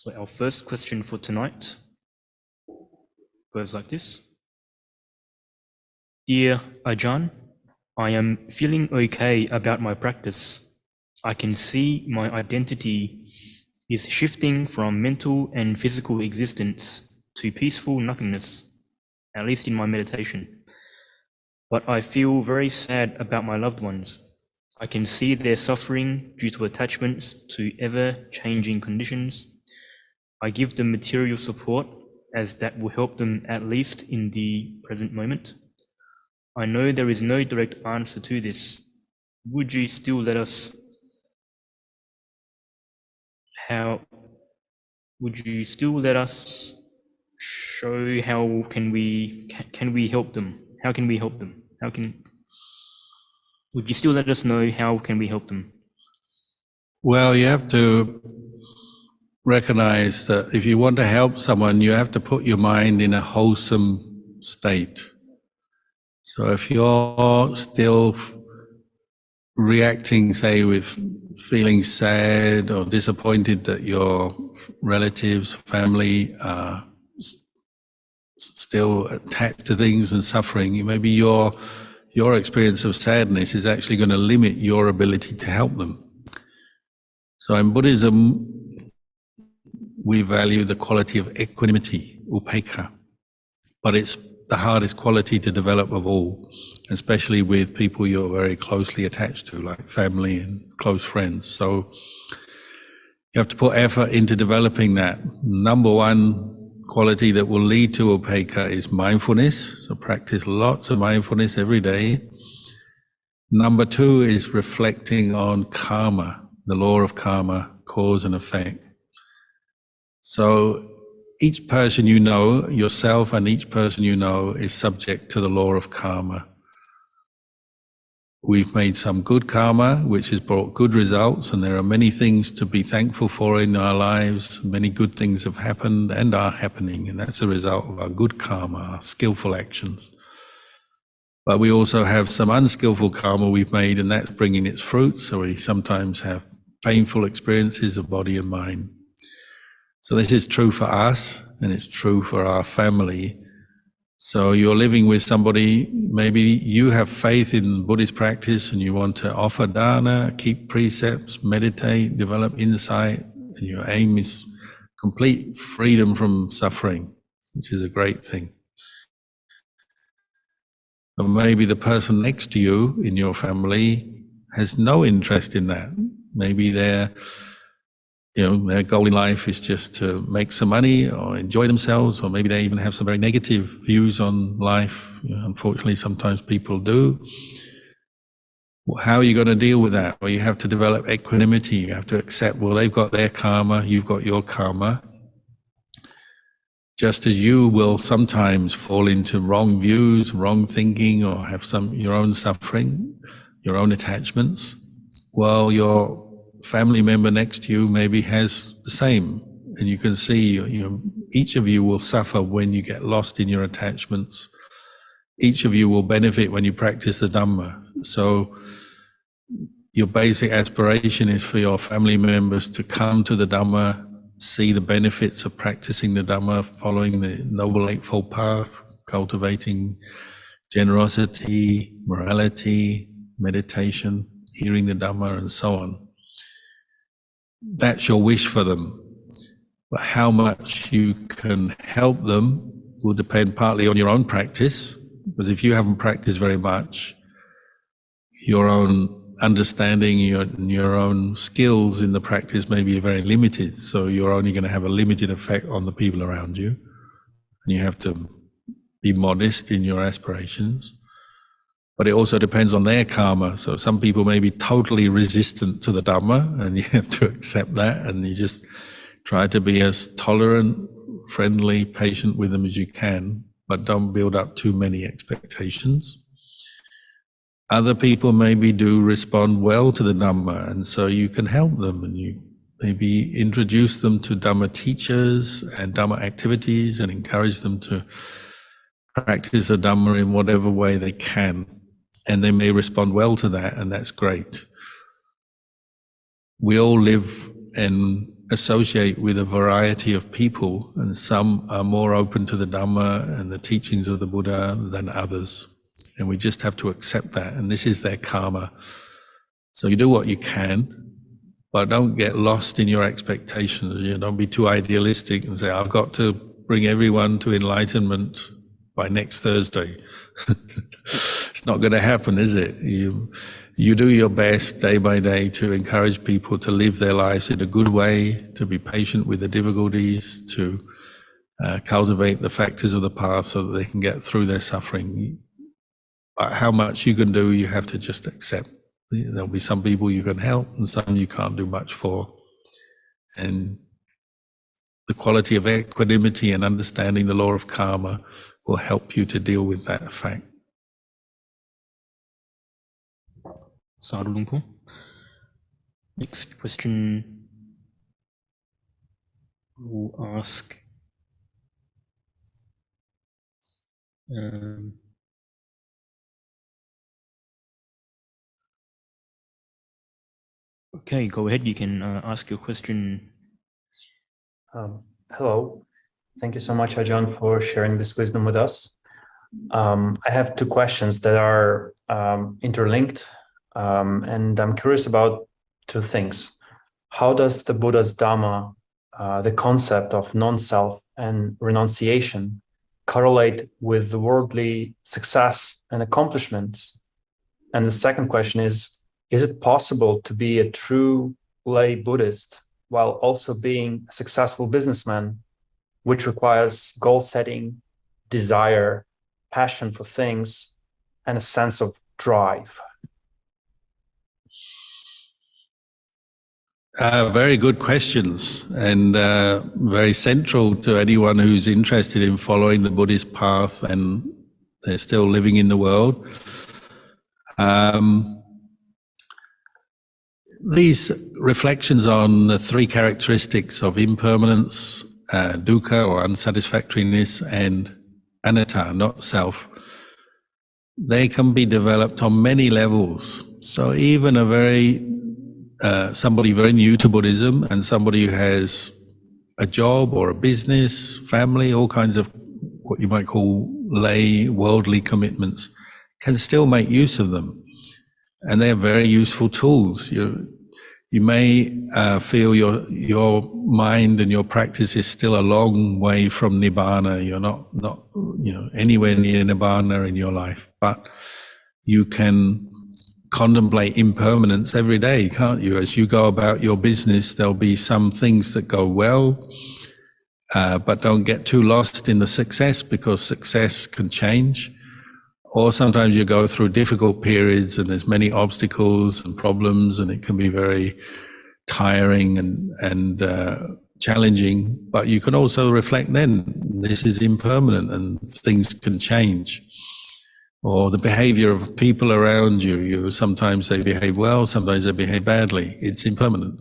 So our first question for tonight goes like this. Dear Ajahn, I am feeling okay about my practice. I can see my identity is shifting from mental and physical existence to peaceful nothingness, at least in my meditation. But I feel very sad about my loved ones. I can see their suffering due to attachments to ever-changing conditions. I give them material support as that will help them at least in the present moment. I know there is no direct answer to this. Would you still let us show how can we help them? How can we help them? Would you still let us know how can we help them? Well, you have to recognize that if you want to help someone, you have to put your mind in a wholesome state. So if you're still reacting, say, with feeling sad or disappointed that your relatives, family are still attached to things and suffering, maybe your experience of sadness is actually going to limit your ability to help them. So in Buddhism, we value the quality of equanimity, upekkha, but it's the hardest quality to develop of all, especially with people you're very closely attached to, like family and close friends. So you have to put effort into developing that. Number one quality that will lead to upekkha is mindfulness. So practice lots of mindfulness every day. Number two is reflecting on karma, the law of karma, cause and effect. So each person you know, yourself and each person you know, is subject to the law of karma. We've made some good karma, which has brought good results, and there are many things to be thankful for in our lives. Many good things have happened and are happening, and that's a result of our good karma, our skillful actions. But we also have some unskillful karma we've made, and that's bringing its fruit, so we sometimes have painful experiences of body and mind. So this is true for us, and it's true for our family. So you're living with somebody, maybe you have faith in Buddhist practice and you want to offer dana, keep precepts, meditate, develop insight, and your aim is complete freedom from suffering, which is a great thing. Or maybe the person next to you in your family has no interest in that. Maybe their goal in life is just to make some money or enjoy themselves, or maybe they even have some very negative views on life. Unfortunately, sometimes people do. How are you going to deal with that? Well, you have to develop equanimity. You have to accept, well, they've got their karma, you've got your karma. Just as you will sometimes fall into wrong views, wrong thinking, or have your own suffering, your own attachments. Well, your family member next to you maybe has the same, and you can see each of you will suffer when you get lost in your attachments. Each of you will benefit when you practice the Dhamma. So your basic aspiration is for your family members to come to the Dhamma, see the benefits of practicing the Dhamma, following the Noble Eightfold Path, cultivating generosity, morality, meditation, hearing the Dhamma, and so on. That's your wish for them. But how much you can help them will depend partly on your own practice, because if you haven't practiced very much, your own understanding, your own skills in the practice may be very limited, so you're only going to have a limited effect on the people around you, and you have to be modest in your aspirations. But it also depends on their karma. So some people may be totally resistant to the Dhamma, and you have to accept that, and you just try to be as tolerant, friendly, patient with them as you can, but don't build up too many expectations. Other people maybe do respond well to the Dhamma, and so you can help them, and you maybe introduce them to Dhamma teachers and Dhamma activities and encourage them to practice the Dhamma in whatever way they can. And they may respond well to that, and that's great. We all live in associate with a variety of people, and some are more open to the Dhamma and the teachings of the Buddha than others. And we just have to accept that, and this is their karma. So you do what you can, but don't get lost in your expectations. You know, don't be too idealistic and say, I've got to bring everyone to enlightenment by next Thursday. It's not going to happen, is it? You do your best day by day to encourage people to live their lives in a good way, to be patient with the difficulties, to cultivate the factors of the path so that they can get through their suffering. But how much you can do, you have to just accept. There'll be some people you can help and some you can't do much for. And the quality of equanimity and understanding the law of karma will help you to deal with that fact. Sadhu Lumpur. Next question will ask, okay, go ahead, you can ask your question. Hello, thank you so much, Ajahn, for sharing this wisdom with us. I have two questions that are interlinked, and I'm curious about two things. How does the Buddha's Dhamma, the concept of non-self and renunciation, correlate with the worldly success and accomplishments? And the second question is it possible to be a true lay Buddhist while also being a successful businessman, which requires goal setting, desire, passion for things, and a sense of drive? Very good questions, and very central to anyone who's interested in following the Buddhist path and they're still living in the world. These reflections on the three characteristics of impermanence, dukkha or unsatisfactoriness, and anatta, not self, they can be developed on many levels. So even somebody very new to Buddhism and somebody who has a job or a business, family, all kinds of what you might call lay worldly commitments, can still make use of them. And they're very useful tools. You may feel your mind and your practice is still a long way from Nibbana. You're not anywhere near Nibbana in your life, but you can contemplate impermanence every day, can't you? As you go about your business, there'll be some things that go well, but don't get too lost in the success, because success can change. Or sometimes you go through difficult periods and there's many obstacles and problems, and it can be very tiring and challenging. But you can also reflect then, this is impermanent and things can change. Or the behavior of people around you, sometimes they behave well, sometimes they behave badly. It's impermanent.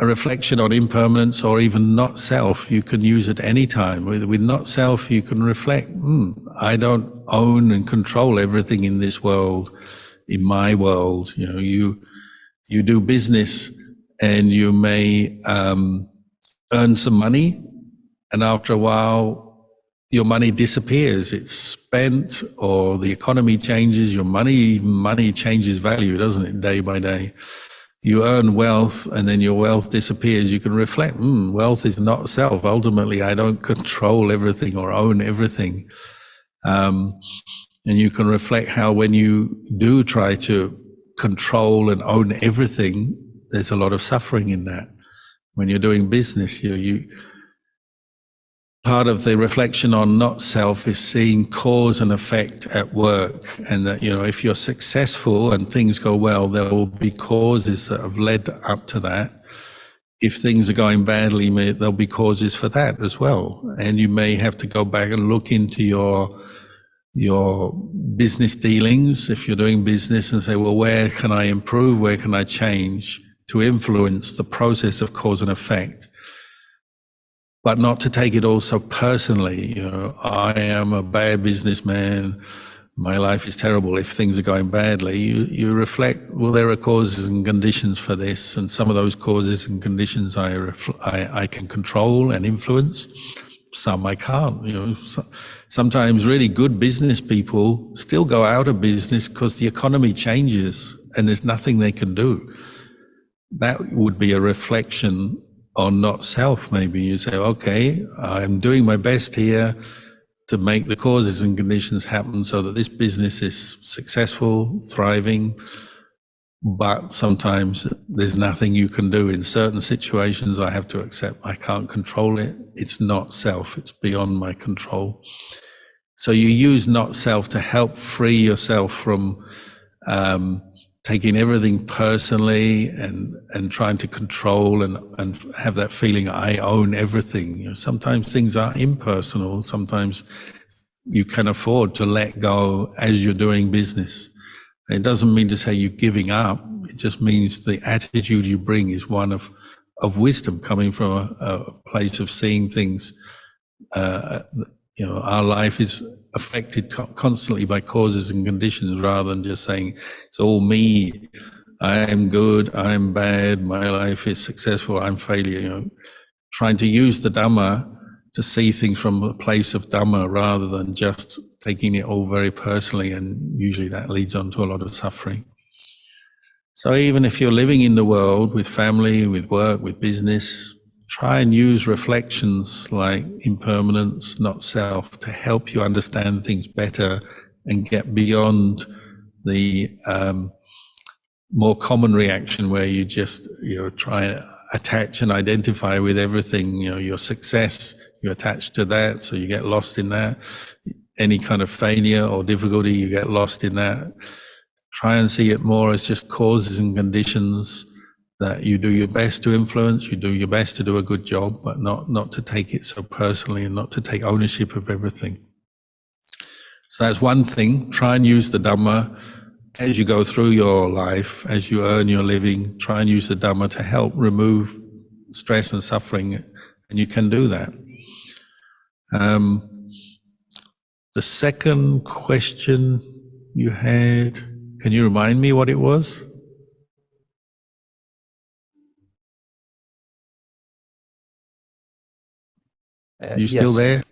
A reflection on impermanence, or even not self, you can use at any time. With not self, you can reflect, I don't own and control everything in this world, in my world. You do business and you may earn some money, and after a while, your money disappears. It's spent, or the economy changes. Your money changes value, doesn't it, day by day? You earn wealth and then your wealth disappears. You can reflect, wealth is not self. Ultimately, I don't control everything or own everything. And you can reflect how when you do try to control and own everything, there's a lot of suffering in that. When you're doing business, part of the reflection on not self is seeing cause and effect at work, and that, if you're successful and things go well, there will be causes that have led up to that. If things are going badly, there'll be causes for that as well. And you may have to go back and look into your business dealings, if you're doing business, and say, well, where can I improve? Where can I change to influence the process of cause and effect? But not to take it all so personally. I am a bad businessman. my life is terrible, if things are going badly, you reflect, well, there are causes and conditions for this, and some of those causes and conditions I can control and influence. Some I can't. Sometimes really good business people still go out of business because the economy changes and there's nothing they can do. That would be a reflection on not self. Maybe you say, okay, I'm doing my best here to make the causes and conditions happen so that this business is successful, thriving, but sometimes there's nothing you can do. In certain situations, I have to accept I can't control it. It's not self, it's beyond my control. So you use not self to help free yourself from taking everything personally and trying to control and have that feeling I own everything. Sometimes things are impersonal. Sometimes you can afford to let go as you're doing business. It doesn't mean to say you're giving up. It just means the attitude you bring is one of wisdom, coming from a place of seeing things. Our life is affected constantly by causes and conditions, rather than just saying it's all me. I am good, I'm bad, my life is successful, I'm failure. Trying to use the Dhamma to see things from a place of Dhamma rather than just taking it all very personally, and usually that leads on to a lot of suffering. So even if you're living in the world with family, with work, with business, try and use reflections like impermanence, not self, to help you understand things better and get beyond the more common reaction where you just try and attach and identify with everything. Your success, you attach to that, so you get lost in that. Any kind of failure or difficulty, you get lost in that. Try and see it more as just causes and conditions that you do your best to influence, you do your best to do a good job, but not to take it so personally and not to take ownership of everything. So that's one thing. Try and use the Dhamma as you go through your life, as you earn your living. Try and use the Dhamma to help remove stress and suffering, and you can do that. The second question you had, can you remind me what it was? You still there?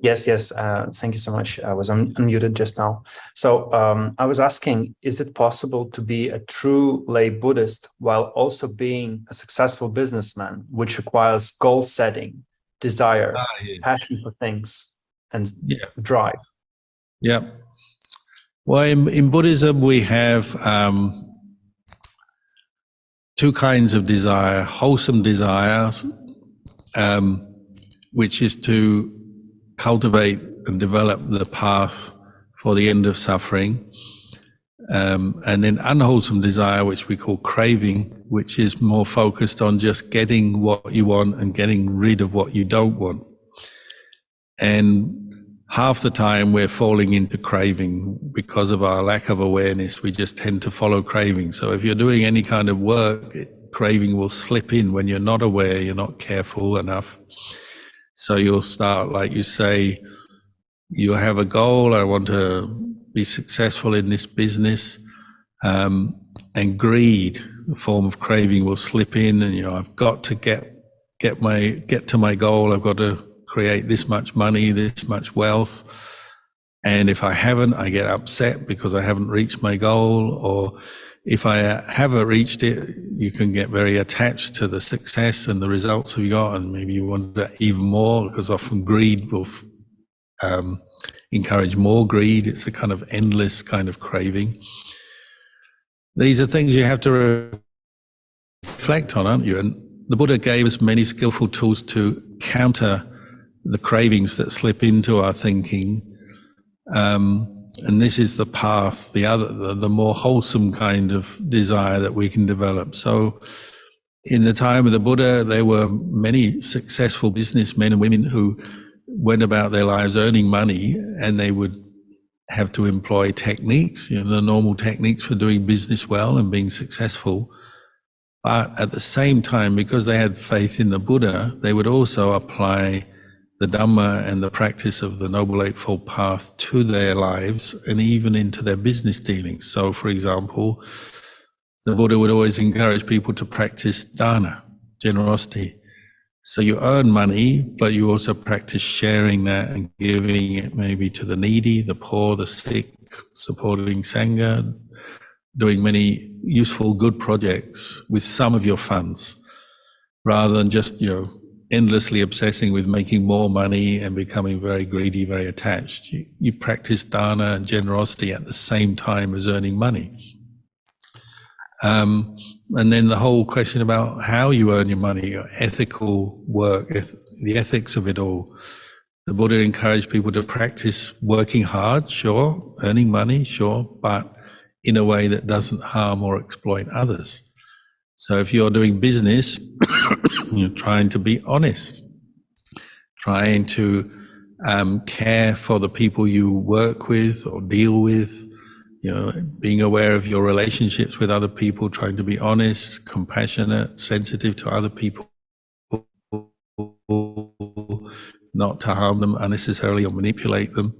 Yes. Thank you so much. I was unmuted just now. So I was asking, is it possible to be a true lay Buddhist while also being a successful businessman, which requires goal setting, desire, passion for things, and drive? Yeah. Well, in Buddhism, we have two kinds of desire: wholesome desires, which is to cultivate and develop the path for the end of suffering, and then unwholesome desire, which we call craving, which is more focused on just getting what you want and getting rid of what you don't want. And half the time we're falling into craving because of our lack of awareness. We just tend to follow craving. So if you're doing any kind of work, craving will slip in when you're not aware, you're not careful enough. So you'll start, like you say, you have a goal, I want to be successful in this business, and greed, a form of craving, will slip in, and I've got to get to my goal, I've got to create this much money, this much wealth, and if I haven't, I get upset because I haven't reached my goal. Or if I haven't reached it, you can get very attached to the success and the results you got, and maybe you want that even more, because often greed will encourage more greed. It's a kind of endless kind of craving. These are things you have to reflect on, aren't you? And the Buddha gave us many skillful tools to counter the cravings that slip into our thinking. And this is the path, the more wholesome kind of desire that we can develop. So in the time of the Buddha, there were many successful businessmen and women who went about their lives earning money, and they would have to employ techniques, the normal techniques for doing business well and being successful. But at the same time, because they had faith in the Buddha, they would also apply the Dhamma and the practice of the Noble Eightfold Path to their lives and even into their business dealings. So, for example, the Buddha would always encourage people to practice dana, generosity. So you earn money, but you also practice sharing that and giving it maybe to the needy, the poor, the sick, supporting Sangha, doing many useful, good projects with some of your funds, rather than just, endlessly obsessing with making more money and becoming very greedy, very attached. You practice dana and generosity at the same time as earning money. And then the whole question about how you earn your money, your ethical work, the ethics of it all. The Buddha encouraged people to practice working hard, sure, earning money, sure, but in a way that doesn't harm or exploit others. So if you're doing business, you're trying to be honest, trying to care for the people you work with or deal with, being aware of your relationships with other people, trying to be honest, compassionate, sensitive to other people, not to harm them unnecessarily or manipulate them.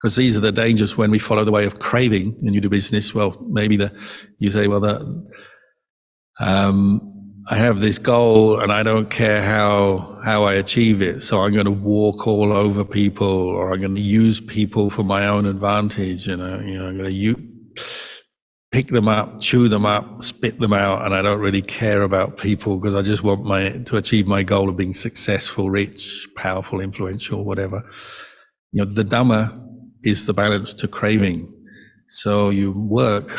Because these are the dangers when we follow the way of craving and you do business. Well, maybe you say, well, I have this goal and I don't care how I achieve it. So I'm going to walk all over people, or I'm going to use people for my own advantage. I'm going to pick them up, chew them up, spit them out. And I don't really care about people because I just want to achieve my goal of being successful, rich, powerful, influential, whatever. The Dhamma is the balance to craving. So you work,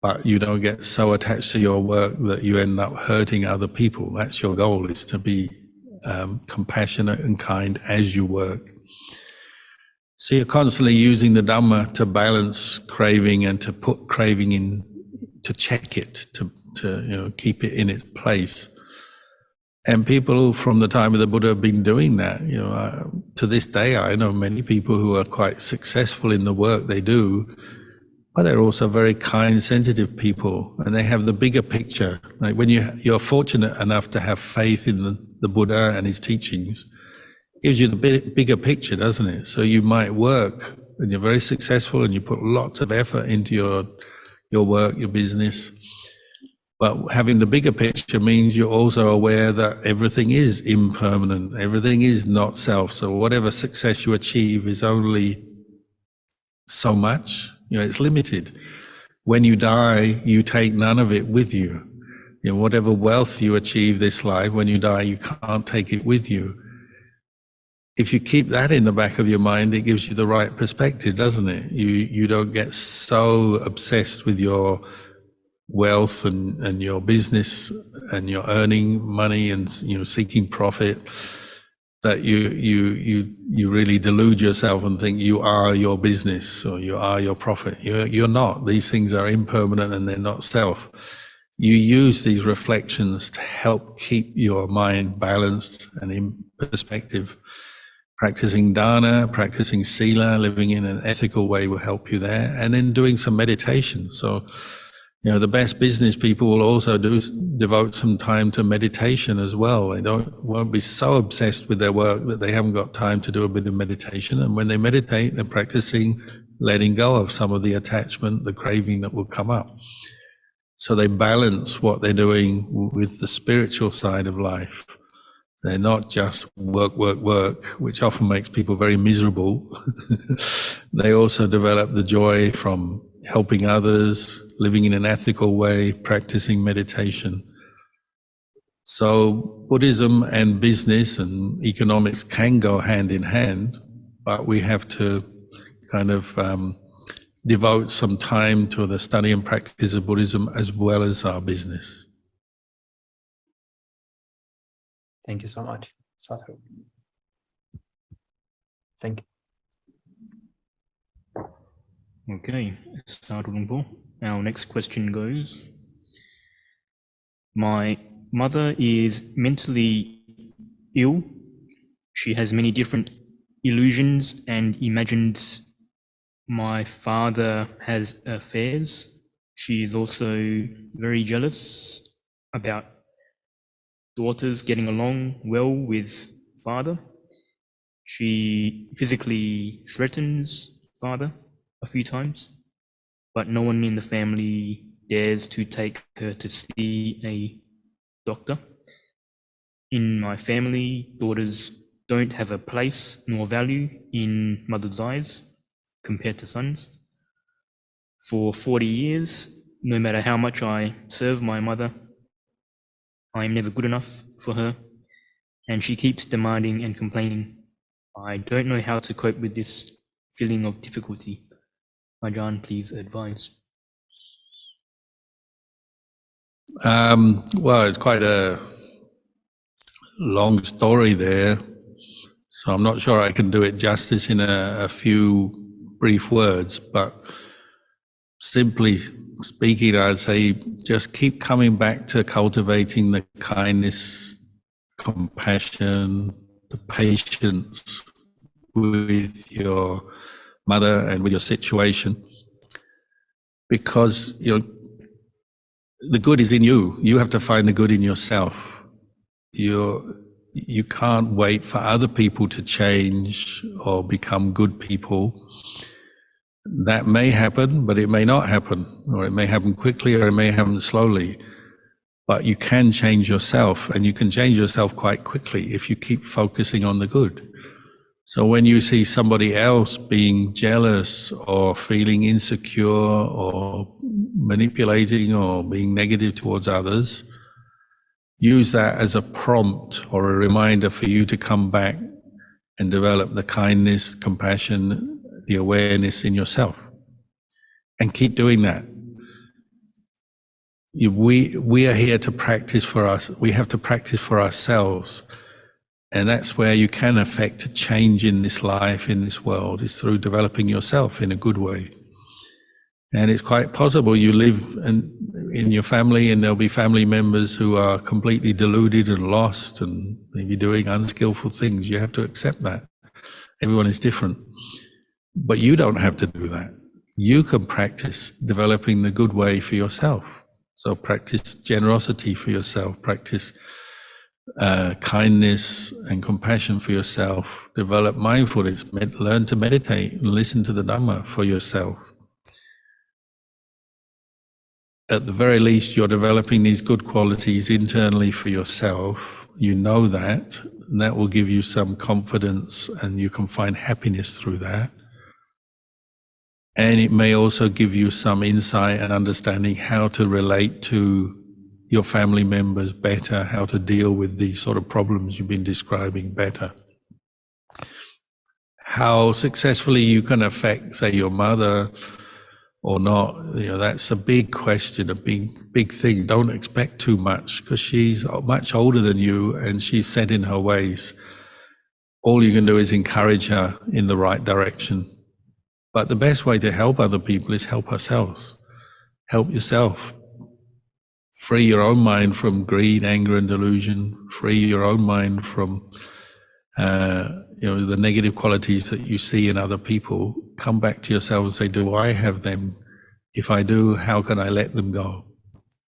but you don't get so attached to your work that you end up hurting other people. That's your goal, is to be compassionate and kind as you work. So you're constantly using the Dhamma to balance craving and to put craving in, to check it, to keep it in its place. And people from the time of the Buddha have been doing that. To this day, I know many people who are quite successful in the work they do, but they're also very kind, sensitive people, and they have the bigger picture. Like when you're fortunate enough to have faith in the Buddha and his teachings, it gives you the bigger picture, doesn't it? So you might work and you're very successful and you put lots of effort into your work, your business. But having the bigger picture means you're also aware that everything is impermanent, everything is not self. So whatever success you achieve is only so much. It's limited. When you die, you take none of it with you. Whatever wealth you achieve this life, when you die, you can't take it with you. If you keep that in the back of your mind, it gives you the right perspective, doesn't it? You don't get so obsessed with your wealth and your business and your earning money and seeking profit, that you really delude yourself and think you are your business or you are your profit. You're not. These things are impermanent and they're not self. You use these reflections to help keep your mind balanced and in perspective. Practicing dana, practicing sila, living in an ethical way will help you there, and then doing some meditation. So the best business people will also devote some time to meditation as well. They won't be so obsessed with their work that they haven't got time to do a bit of meditation. And when they meditate, they're practicing letting go of some of the attachment, the craving that will come up. So they balance what they're doing with the spiritual side of life. They're not just work, which often makes people very miserable. They also develop the joy from helping others, living in an ethical way, practicing meditation. So Buddhism and business and economics can go hand in hand, but we have to kind of devote some time to the study and practice of Buddhism as well as our business. Thank you so much, Sadhu. Thank you. Okay, Sadhu Lumpo. Our next question goes, my mother is mentally ill. She has many different illusions and imagines my father has affairs. She is also very jealous about daughters getting along well with father. She physically threatens father a few times, but no one in the family dares to take her to see a doctor. In my family, daughters don't have a place nor value in mother's eyes compared to sons. For 40 years, no matter how much I serve my mother, I am never good enough for her, and she keeps demanding and complaining. I don't know how to cope with this feeling of difficulty. Ajahn, please advise. Well, it's quite a long story there, so I'm not sure I can do it justice in a few brief words, but simply speaking, I'd say just keep coming back to cultivating the kindness, compassion, the patience with your mother and with your situation, because the good is in you. You have to find the good in yourself. You can't wait for other people to change or become good people. That may happen, but it may not happen, or it may happen quickly, or it may happen slowly. But you can change yourself, and you can change yourself quite quickly if you keep focusing on the good. So when you see somebody else being jealous or feeling insecure or manipulating or being negative towards others, use that as a prompt or a reminder for you to come back and develop the kindness, compassion, the awareness in yourself. And keep doing that. We are here to practice for us. We have to practice for ourselves. And that's where you can affect a change in this life, in this world, is through developing yourself in a good way. And it's quite possible you live in your family and there'll be family members who are completely deluded and lost and maybe doing unskillful things. You have to accept that. Everyone is different. But you don't have to do that. You can practice developing the good way for yourself. So practice generosity for yourself, practice kindness and compassion for yourself, develop mindfulness, learn to meditate and listen to the Dhamma for yourself. At the very least, you're developing these good qualities internally for yourself. You know that, and that will give you some confidence, and you can find happiness through that. And it may also give you some insight and understanding how to relate to your family members better, how to deal with these sort of problems you've been describing better. How successfully you can affect, say, your mother or not, that's a big question, a big thing. Don't expect too much, because she's much older than you and she's set in her ways. All you can do is encourage her in the right direction. But the best way to help other people is help ourselves. Help yourself. Free your own mind from greed, anger, and delusion. Free your own mind from the negative qualities that you see in other people. Come back to yourself and say, do I have them? If I do, how can I let them go?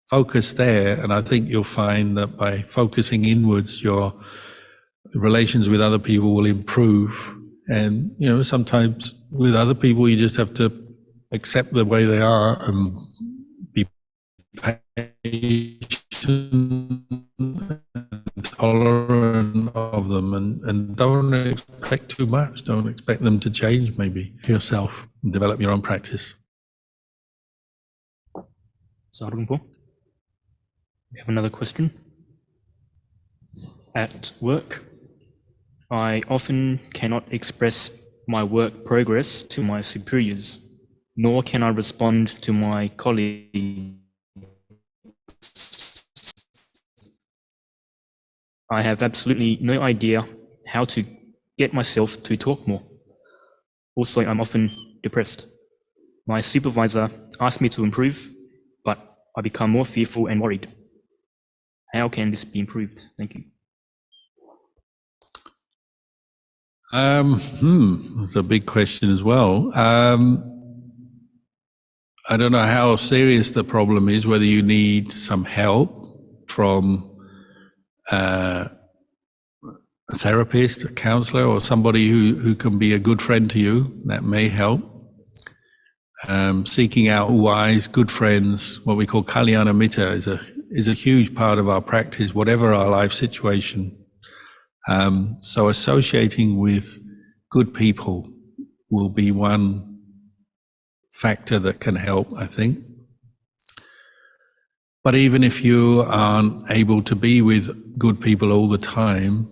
Focus there, and I think you'll find that by focusing inwards, your relations with other people will improve. And sometimes with other people you just have to accept the way they are and be patient and tolerant of them, and don't expect too much. Don't expect them to change maybe yourself and develop your own practice. Sarungpo, we have another question. At work, I often cannot express my work progress to my superiors, nor can I respond to my colleagues. I have absolutely no idea how to get myself to talk more. Also, I'm often depressed. My supervisor asked me to improve, but I become more fearful and worried. How can this be improved? Thank you. That's a big question as well. I don't know how serious the problem is, whether you need some help from a therapist, a counselor, or somebody who can be a good friend to you. That may help. Seeking out wise, good friends, what we call Kalyana Mitta, is a huge part of our practice, whatever our life situation. So associating with good people will be one factor that can help, I think. But even if you aren't able to be with good people all the time,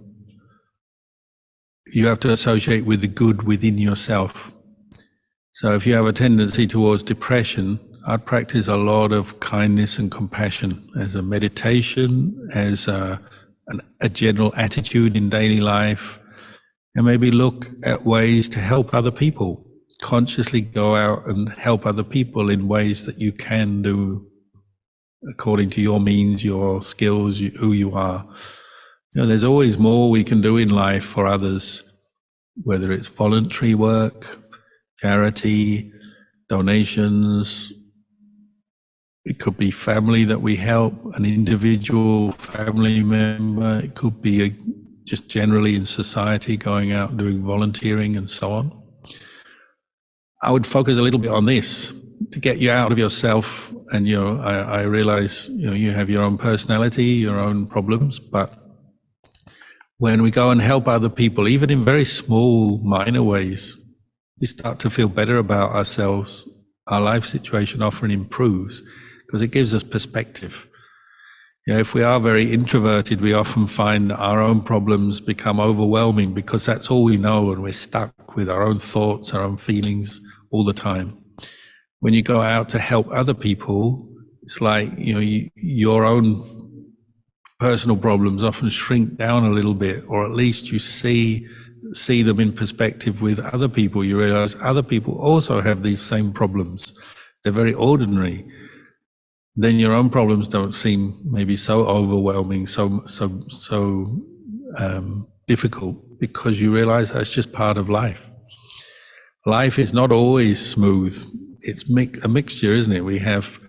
you have to associate with the good within yourself. So if you have a tendency towards depression, I'd practice a lot of kindness and compassion as a meditation, as a general attitude in daily life, and maybe look at ways to help other people. Consciously go out and help other people in ways that you can do according to your means, your skills, who you are. You know, there's always more we can do in life for others, whether it's voluntary work, charity, donations. It could be family that we help, an individual family member. It could be just generally in society, going out doing volunteering and so on. I would focus a little bit on this to get you out of yourself. And I realize you have your own personality, your own problems, but when we go and help other people, even in very small, minor ways, we start to feel better about ourselves. Our life situation often improves because it gives us perspective. If we are very introverted, we often find that our own problems become overwhelming because that's all we know, and we're stuck with our own thoughts, our own feelings all the time. When you go out to help other people, it's like your own personal problems often shrink down a little bit, or at least you see them in perspective with other people. You realize other people also have these same problems. They're very ordinary. Then your own problems don't seem maybe so overwhelming, so difficult, because you realize that's just part of life. Life is not always smooth. It's a mixture, isn't it? We have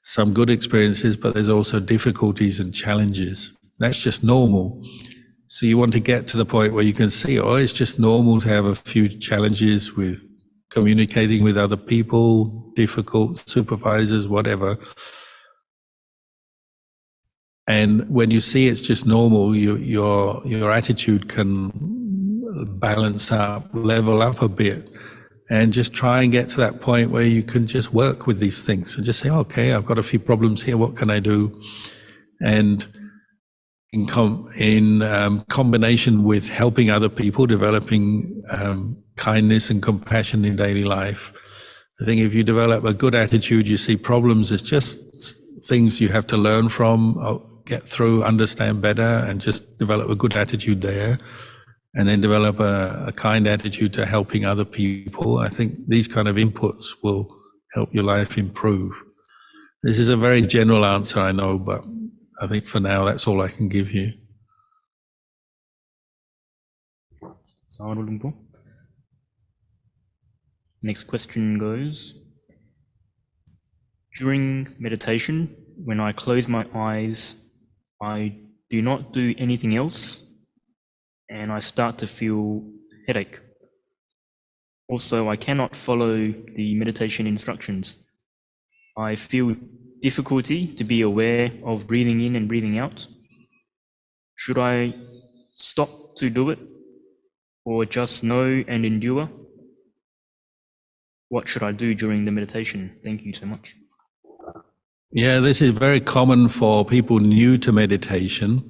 some good experiences, but there's also difficulties and challenges. That's just normal. So you want to get to the point where you can see, it's just normal to have a few challenges with communicating with other people, difficult supervisors, whatever. And when you see it's just normal, your attitude can balance up, level up a bit, and just try and get to that point where you can just work with these things and just say, okay, I've got a few problems here, what can I do? And in combination with helping other people, developing kindness and compassion in daily life, I think if you develop a good attitude, you see problems as just things you have to learn from, get through, understand better, and just develop a good attitude there, and then develop a kind attitude to helping other people. I think these kind of inputs will help your life improve. This is a very general answer, I know, but I think for now that's all I can give you. Next question goes, during meditation, when I close my eyes, I do not do anything else, and I start to feel headache. Also, I cannot follow the meditation instructions. I feel difficulty to be aware of breathing in and breathing out. Should I stop to do it, or just know and endure? What should I do during the meditation? Thank you so much. Yeah, this is very common for people new to meditation.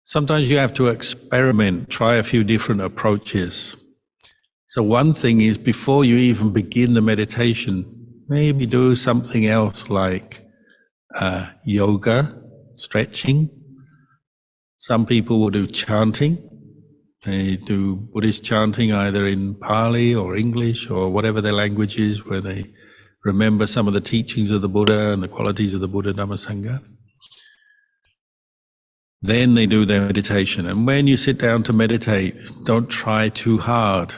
Sometimes you have to experiment, try a few different approaches. So one thing is, before you even begin the meditation, maybe do something else like yoga, stretching. Some people will do chanting. They do Buddhist chanting either in Pali or English or whatever their language is, where they remember some of the teachings of the Buddha and the qualities of the Buddha, Dhamma, Sangha. Then they do their meditation. And when you sit down to meditate, don't try too hard.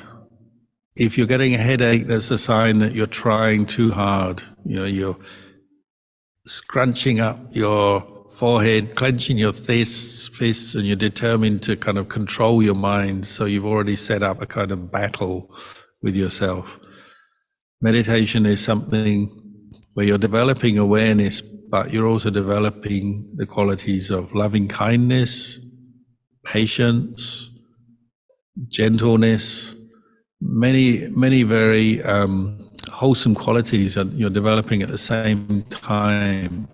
If you're getting a headache, that's a sign that you're trying too hard. You're scrunching up your forehead, clenching your fists, and you're determined to kind of control your mind. So you've already set up a kind of battle with yourself. Meditation is something where you're developing awareness, but you're also developing the qualities of loving kindness, patience, gentleness, many very wholesome qualities that you're developing at the same time.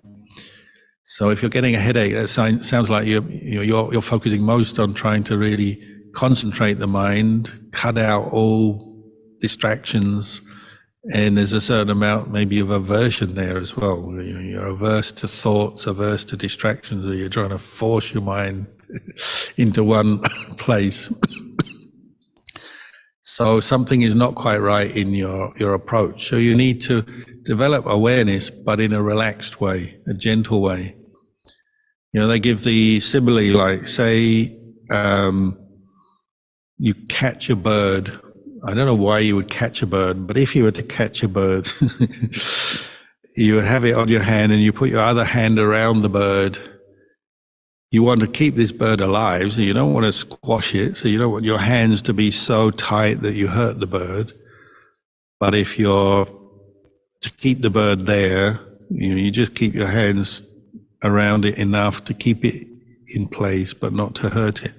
So if you're getting a headache, that sounds like you're focusing most on trying to really concentrate the mind, cut out all distractions, and there's a certain amount maybe of aversion there as well. You're averse to thoughts, averse to distractions, or you're trying to force your mind into one place. So something is not quite right in your approach. So you need to develop awareness, but in a relaxed way, a gentle way. They give the simile, like say you catch a bird. I don't know why you would catch a bird, but if you were to catch a bird, you would have it on your hand and you put your other hand around the bird. You want to keep this bird alive, so you don't want to squash it, so you don't want your hands to be so tight that you hurt the bird. But if you're to keep the bird there, you just keep your hands around it enough to keep it in place, but not to hurt it.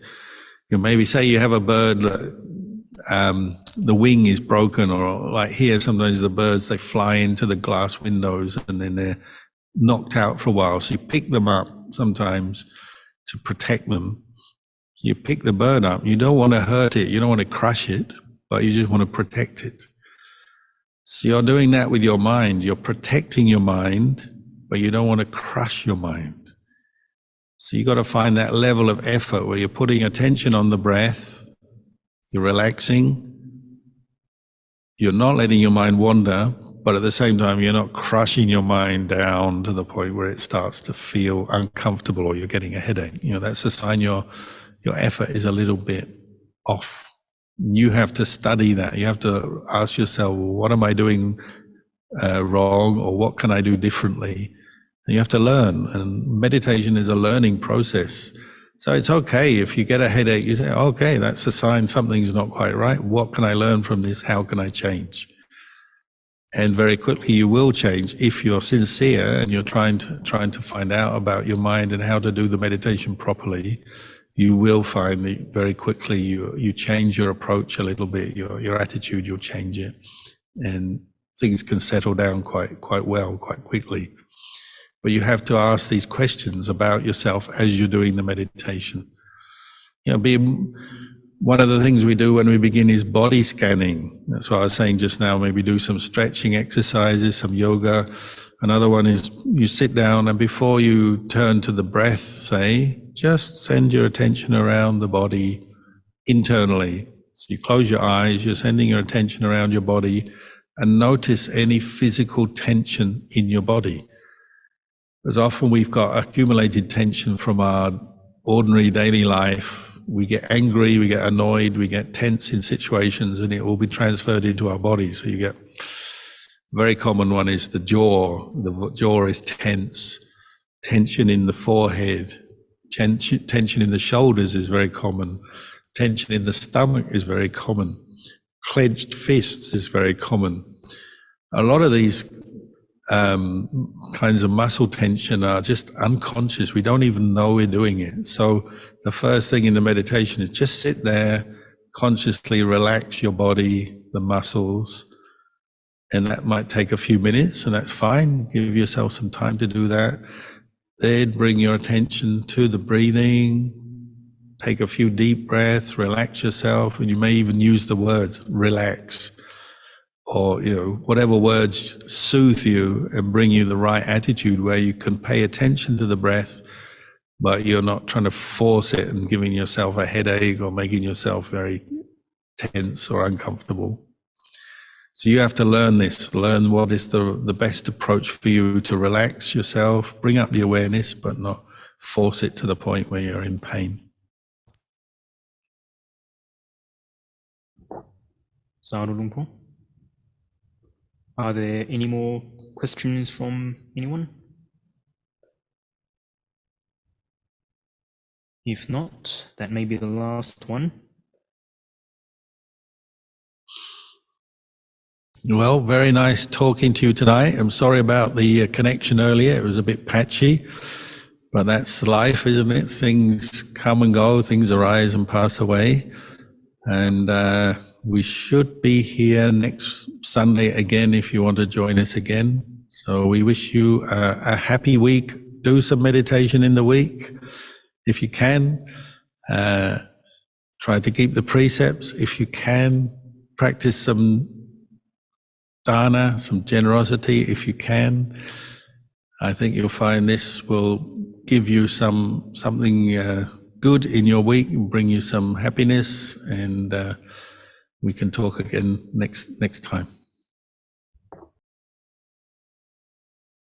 Maybe say you have a bird that the wing is broken, or like here, sometimes the birds, they fly into the glass windows and then they're knocked out for a while. So you pick them up sometimes to protect them. You pick the bird up. You don't want to hurt it. You don't want to crush it, but you just want to protect it. So you're doing that with your mind. You're protecting your mind, but you don't want to crush your mind. So you got to find that level of effort where you're putting attention on the breath, you're relaxing, you're not letting your mind wander, but at the same time, you're not crushing your mind down to the point where it starts to feel uncomfortable or you're getting a headache. That's a sign your effort is a little bit off. You have to study that. You have to ask yourself, well, what am I doing wrong, or what can I do differently? And you have to learn, and meditation is a learning process. So it's okay if you get a headache, you say, okay, that's a sign something's not quite right. What can I learn from this? How can I change? And very quickly you will change if you're sincere and you're trying to find out about your mind and how to do the meditation properly. You will find that very quickly you change your approach a little bit, your attitude, you'll change it, and things can settle down quite well, quite quickly. But you have to ask these questions about yourself as you're doing the meditation. One of the things we do when we begin is body scanning. That's what I was saying just now. Maybe do some stretching exercises, some yoga. Another one is you sit down and before you turn to the breath, say, just send your attention around the body internally. So you close your eyes, you're sending your attention around your body and notice any physical tension in your body. Because often we've got accumulated tension from our ordinary daily life. We get angry, we get annoyed, we get tense in situations, and it will be transferred into our body. So you get, a very common one is the jaw. The jaw is tense. Tension in the forehead. Tension in the shoulders is very common. Tension in the stomach is very common. Clenched fists is very common. A lot of these kinds of muscle tension are just unconscious. We don't even know we're doing it. So the first thing in the meditation is just sit there, consciously relax your body, the muscles, and that might take a few minutes, and that's fine. Give yourself some time to do that. Then bring your attention to the breathing. Take a few deep breaths, relax yourself, and you may even use the words relax, or whatever words soothe you and bring you the right attitude where you can pay attention to the breath, but you're not trying to force it and giving yourself a headache or making yourself very tense or uncomfortable. So you have to learn this, learn what is the best approach for you to relax yourself, bring up the awareness, but not force it to the point where you're in pain. Sadhu Lumpur. Are there any more questions from anyone? If not, that may be the last one. Well, very nice talking to you tonight. I'm sorry about the connection earlier. It was a bit patchy, but that's life, isn't it? Things come and go, things arise and pass away. And we should be here next Sunday again if you want to join us again. So we wish you a happy week. Do some meditation in the week if you can. Try to keep the precepts if you can. Practice some dana, some generosity if you can. I think you'll find this will give you something good in your week and bring you some happiness, and we can talk again next time.